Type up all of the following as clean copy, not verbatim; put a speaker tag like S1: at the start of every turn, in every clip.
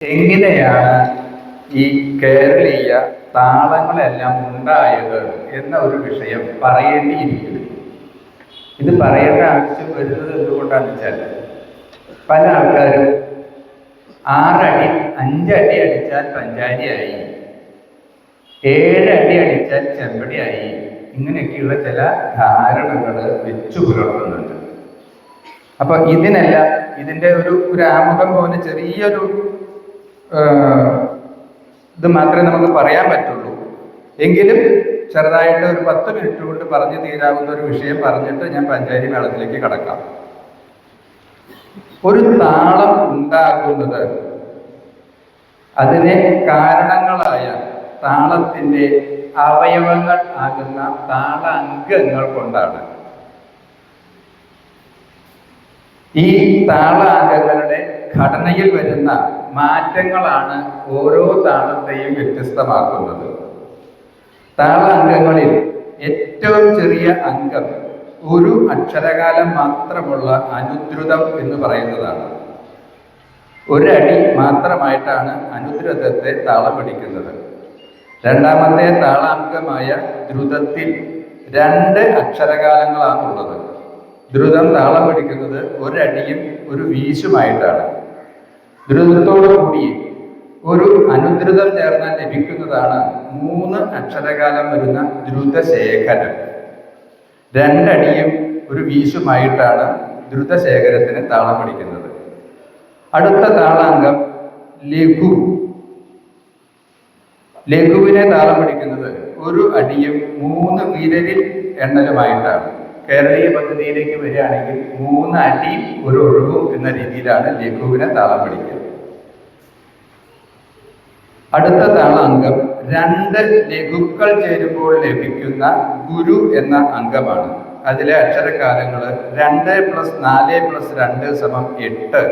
S1: എങ്ങനെയാണ് ഈ കേരളീയ താളങ്ങളെല്ലാം ഉണ്ടായത് എന്ന ഒരു വിഷയം പറയേണ്ടിയിരിക്കുന്നു. ഇത് പറയേണ്ട ആവശ്യം വരുന്നത് എന്തുകൊണ്ടാണെന്ന് വെച്ചാൽ, പല ആൾക്കാരും 6 അടി 5 അടി അടിച്ചാൽ പഞ്ചാരിയായി, 7 അടി അടിച്ചാൽ ചെമ്പടിയായി, ഇങ്ങനെയൊക്കെയുള്ള ചില ധാരണകൾ വെച്ചു പുലർത്തുന്നുണ്ട്. അപ്പൊ ഇതിനെല്ലാം ഇതിൻ്റെ ഒരു ആമുഖം പോലെ ചെറിയൊരു ഇത് മാത്രമേ നമുക്ക് പറയാൻ പറ്റുള്ളൂ. എങ്കിലും ചെറുതായിട്ട് ഒരു 10 മിനിറ്റ് കൊണ്ട് പറഞ്ഞു തീരാവുന്ന ഒരു വിഷയം പറഞ്ഞിട്ട് ഞാൻ പഞ്ചാരി മേളത്തിലേക്ക് കടക്കാം. ഒരു താളം ഉണ്ടാകുന്നത് അതിന് കാരണങ്ങളായ താളത്തിൻ്റെ അവയവങ്ങൾ ആകുന്ന താളാംഗങ്ങൾ കൊണ്ടാണ്. ഈ താളാംഗങ്ങളുടെ ഘടനയിൽ വരുന്ന മാറ്റങ്ങളാണ് ഓരോ താളത്തെയും വ്യത്യസ്തമാക്കുന്നത്. താളാംഗങ്ങളിൽ ഏറ്റവും ചെറിയ അംഗം ഒരു അക്ഷരകാലം മാത്രമുള്ള അനുദ്രുതം എന്ന് പറയുന്നതാണ്. ഒരടി മാത്രമായിട്ടാണ് അനുദ്രുതത്തെ താളം പിടിക്കുന്നത്. രണ്ടാമത്തെ താളാംഗമായ ദ്രുതത്തിൽ 2 അക്ഷരകാലങ്ങളാണുള്ളത്. ദ്രുതം താളം പിടിക്കുന്നത് ഒരടിയും ഒരു വീശുമായിട്ടാണ്. ദ്രുതത്തോടു കൂടി ഒരു അനുദ്രുതം ചേർന്നാൽ ലഭിക്കുന്നതാണ് 3 അക്ഷരകാലം വരുന്ന ദ്രുതശേഖരം. 2 അടിയും ഒരു വീശുമായിട്ടാണ് ദ്രുതശേഖരത്തിന് താളം പിടിക്കുന്നത്. അടുത്ത താളാംഗം ലഘു. ലഘുവിനെ താളം പിടിക്കുന്നത് ഒരു അടിയും 3 വിരലിൽ എണ്ണലുമായിട്ടാണ്. കേരളീയ പദ്ധതിയിലേക്ക് വരികയാണെങ്കിൽ 3 അടിയും ഒരു ഒഴുകും എന്ന രീതിയിലാണ് ലഘുവിനെ താളം പിടിക്കുക. അടുത്ത താളാംഗം 2 ലഘുക്കൾ ചേരുമ്പോൾ ലഭിക്കുന്ന ഗുരു എന്ന അംഗമാണ്. അതിലെ അക്ഷരകാലങ്ങൾ 2 + 4 + 2 = 8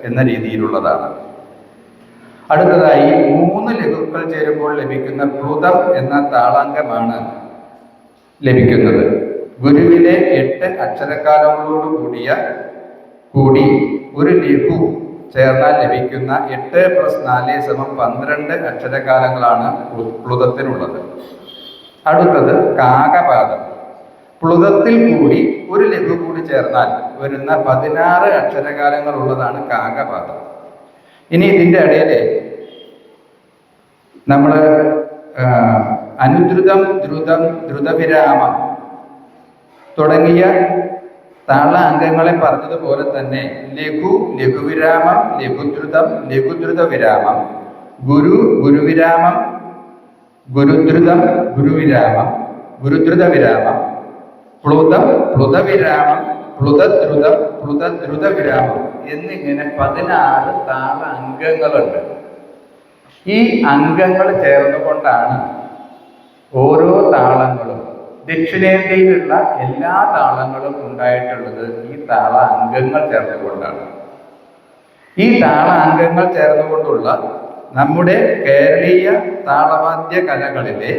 S1: എന്ന രീതിയിലുള്ളതാണ്. അടുത്തതായി 3 ലഘുക്കൾ ചേരുമ്പോൾ ലഭിക്കുന്ന പ്ലുതം എന്ന താളാംഗമാണ് ലഭിക്കുന്നത്. ഗുരുവിലെ 8 അക്ഷരകാലങ്ങളോട് കൂടി ഒരു ലഘു ചേർന്നാൽ ലഭിക്കുന്ന 8 + 4 = 12 അക്ഷരകാലങ്ങളാണ് പ്ലുതത്തിനുള്ളത്. അടുത്തത് കാകപാദം. പ്ലുതത്തിൽ കൂടി ഒരു ലഘു കൂടി ചേർന്നാൽ വരുന്ന 16 അക്ഷരകാലങ്ങൾ ഉള്ളതാണ് കാകപാദം. ഇനി ഇതിൻ്റെ ഇടയിൽ നമ്മൾ അനുദ്രുതം, ദ്രുതം, ദ്രുതവിരാമം തുടങ്ങിയ താളാംഗങ്ങളെ പറഞ്ഞതുപോലെ തന്നെ ലഘു, ലഘുവിരാമം, ലഘുദ്രുതം, ലഘുദ്രുത വിരാമം, ഗുരു, ഗുരുവിരാമം, ഗുരുദ്രുതം, ഗുരുവിരാമം, ഗുരുദ്രുത വിരാമം, പ്ലുതം, പ്ലുതവിരാമം, പ്ലുതദ്രുതം, പ്ലുതദ്രുത വിരാമം എന്നിങ്ങനെ 16 താളാംഗങ്ങളുണ്ട്. ഈ അംഗങ്ങൾ ചേർന്നുകൊണ്ടാണ് ഓരോ താളങ്ങളും, ദക്ഷിണേന്ത്യയിലുള്ള എല്ലാ താളങ്ങളും ഉണ്ടായിട്ടുള്ളത് ഈ താളാംഗങ്ങൾ ചേർന്നുകൊണ്ടാണ്. ഈ താളാംഗങ്ങൾ ചേർന്നുകൊണ്ടുള്ള നമ്മുടെ കേരളീയ താളവാദ്യ കലകളിലെ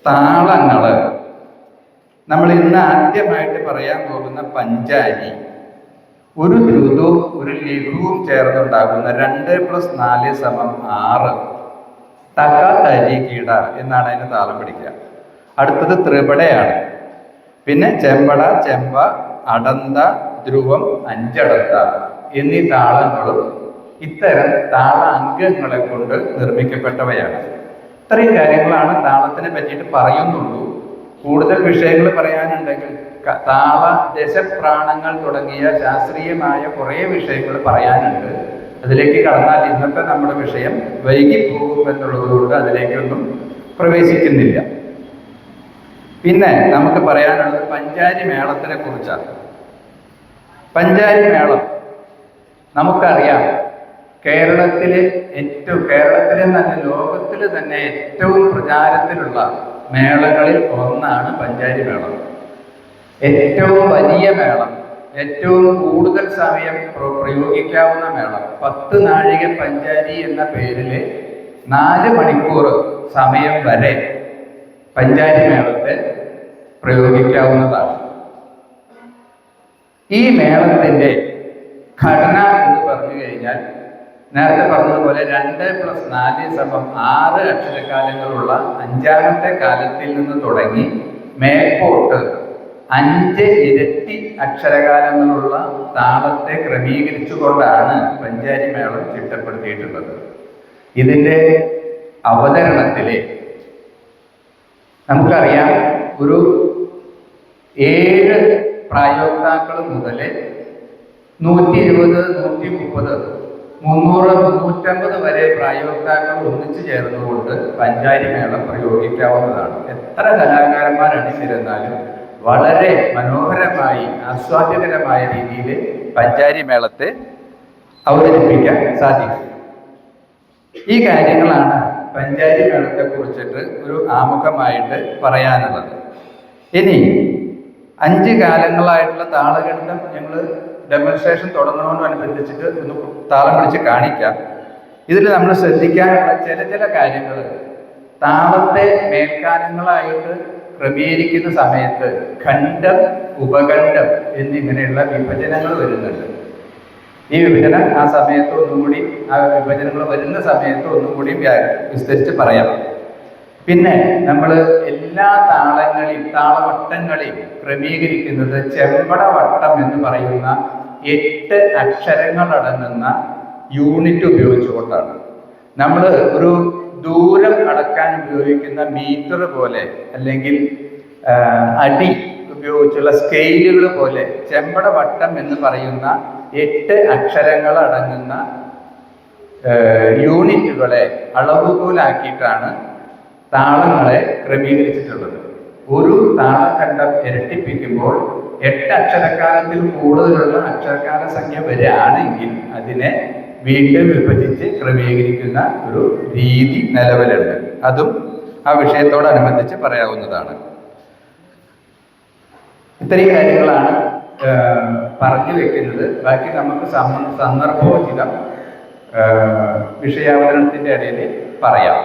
S1: താളങ്ങൾ നമ്മൾ ഇന്ന് ആദ്യമായിട്ട് പറയാൻ പോകുന്ന പഞ്ചാരി, ഒരു ദ്രുതവും ഒരു ലഘുവും ചേർന്നുണ്ടാകുന്ന 2 + 4 = 6 തക തരി കീട എന്നാണ് അതിന് താളം പിടിക്കുക. അടുത്തത് ത്രിപടയാണ്. പിന്നെ ചെമ്പട, ചെമ്പ, അടന്ത, ധ്രുവം, അഞ്ചടന്ത എന്നീ താളങ്ങളും ഇത്തരം താളാംഗങ്ങളെ കൊണ്ട് നിർമ്മിക്കപ്പെട്ടവയാണ്. ഇത്രയും കാര്യങ്ങളാണ് താളത്തിനെ പറ്റിയിട്ട് പറയുന്നുള്ളൂ. കൂടുതൽ വിഷയങ്ങൾ പറയാനുണ്ടെങ്കിൽ താള, ദശപ്രാണങ്ങൾ തുടങ്ങിയ ശാസ്ത്രീയമായ കുറേ വിഷയങ്ങൾ പറയാനുണ്ട്. അതിലേക്ക് കടന്നാൽ ഇന്നത്തെ നമ്മുടെ വിഷയം വൈകിപ്പോകും എന്നുള്ളതുകൊണ്ട് അതിലേക്കൊന്നും പ്രവേശിക്കുന്നില്ല. പിന്നെ നമുക്ക് പറയാനുള്ളത് പഞ്ചാരി മേളത്തിനെ കുറിച്ചാണ്. പഞ്ചാരി മേളം നമുക്കറിയാം, കേരളത്തിലെ തന്നെ ലോകത്തിൽ തന്നെ ഏറ്റവും പ്രചാരത്തിലുള്ള മേളങ്ങളിൽ ഒന്നാണ് പഞ്ചാരി മേളം. ഏറ്റവും വലിയ മേളം, ഏറ്റവും കൂടുതൽ സമയം പ്രയോഗിക്കാവുന്ന മേളം, 10 നാഴിക പഞ്ചാരി എന്ന പേരിൽ 4 മണിക്കൂർ സമയം വരെ പഞ്ചാരി മേളത്തെ പ്രയോഗിക്കാവുന്നതാണ്. ഈ മേളത്തിൻ്റെ ഘടന എന്ന് പറഞ്ഞു കഴിഞ്ഞാൽ നേരത്തെ പറഞ്ഞതുപോലെ 2+4=6 അക്ഷരകാലങ്ങളുള്ള അഞ്ചാമത്തെ കാലത്തിൽ നിന്ന് തുടങ്ങി മേൽപോട്ട് 5 ഇരട്ടി അക്ഷരകാലങ്ങളുള്ള താളത്തെ ക്രമീകരിച്ചുകൊണ്ടാണ് പഞ്ചാരി മേളം ചിട്ടപ്പെടുത്തിയിട്ടുള്ളത്. ഇതിൻ്റെ അവതരണത്തിലെ നമുക്കറിയാം, ഒരു 7 പ്രായോക്താക്കൾ മുതൽ 120, 130, 300, 350 വരെ പ്രായോക്താക്കൾ ഒന്നിച്ചു ചേർന്നുകൊണ്ട് പഞ്ചാരി മേളം പ്രയോഗിക്കാവുന്നതാണ്. എത്ര കലാകാരന്മാർ അണിനിരന്നാലും വളരെ മനോഹരമായി ആസ്വാദ്യകരമായ രീതിയിൽ പഞ്ചാരി മേളത്തെ അവതരിപ്പിക്കാൻ സാധിക്കും. ഈ കാര്യങ്ങളാണ് പഞ്ചാരി മേളത്തെ കുറിച്ചിട്ട് ഒരു ആമുഖമായിട്ട് പറയാനുള്ളത്. ഇനി 5 കാലങ്ങളായിട്ടുള്ള താളഗണിതം ഞങ്ങൾ ഡെമോൺസ്ട്രേഷൻ തുടങ്ങുന്നതോടനുബന്ധിച്ചിട്ട് ഒന്ന് താളം പിടിച്ച് കാണിക്കാം. ഇതിൽ നമ്മൾ ശ്രദ്ധിക്കാനുള്ള ചില കാര്യങ്ങൾ, താളത്തെ മേൽക്കാലങ്ങളായിട്ട് ക്രമീകരിക്കുന്ന സമയത്ത് ഖണ്ഡം, ഉപഖണ്ഡം എന്നിങ്ങനെയുള്ള വിഭജനങ്ങൾ വരുന്നുണ്ട്. ഈ വിഭജനം ആ സമയത്ത് ഒന്നുകൂടി, ആ വിഭജനങ്ങൾ വരുന്ന സമയത്ത് ഒന്നുകൂടി വിസ്തരിച്ച് പറയാം. പിന്നെ നമ്മൾ എല്ലാ താളവട്ടങ്ങളെയും ക്രമീകരിക്കുന്നത് ചെമ്പടവട്ടം എന്ന് പറയുന്ന 8 അക്ഷരങ്ങളടങ്ങുന്ന യൂണിറ്റ് ഉപയോഗിച്ചുകൊണ്ടാണ്. നമ്മൾ ഒരു ദൂരം അളക്കാൻ ഉപയോഗിക്കുന്ന മീറ്റർ പോലെ അല്ലെങ്കിൽ അടി ഉപയോഗിച്ചുള്ള സ്കെയിലുകൾ പോലെ ചെമ്പടവട്ടം എന്ന് പറയുന്ന 8 അക്ഷരങ്ങളടങ്ങുന്ന യൂണിറ്റുകളെ അളവുകോലാക്കിയിട്ടാണ് താളങ്ങളെ ക്രമീകരിച്ചിട്ടുള്ളത്. ഒരു താളഖണ്ഡം ഇരട്ടിപ്പിക്കുമ്പോൾ 8 അക്ഷരക്കാലത്തിൽ കൂടുതലുള്ള അക്ഷരക്കാല സംഖ്യ വരികയാണെങ്കിൽ അതിനെ വീണ്ടും വിഭജിച്ച് ക്രമീകരിക്കുന്ന ഒരു രീതി നിലവിലുണ്ട്. അതും ആ വിഷയത്തോടനുബന്ധിച്ച് പറയാവുന്നതാണ്. ഇത്രയും കാര്യങ്ങളാണ് പറഞ്ഞു വെക്കുന്നത്. ബാക്കി നമുക്ക് സന്ദർഭോചിതം വിഷയാവതരണത്തിൻ്റെ ഇടയിൽ പറയാം.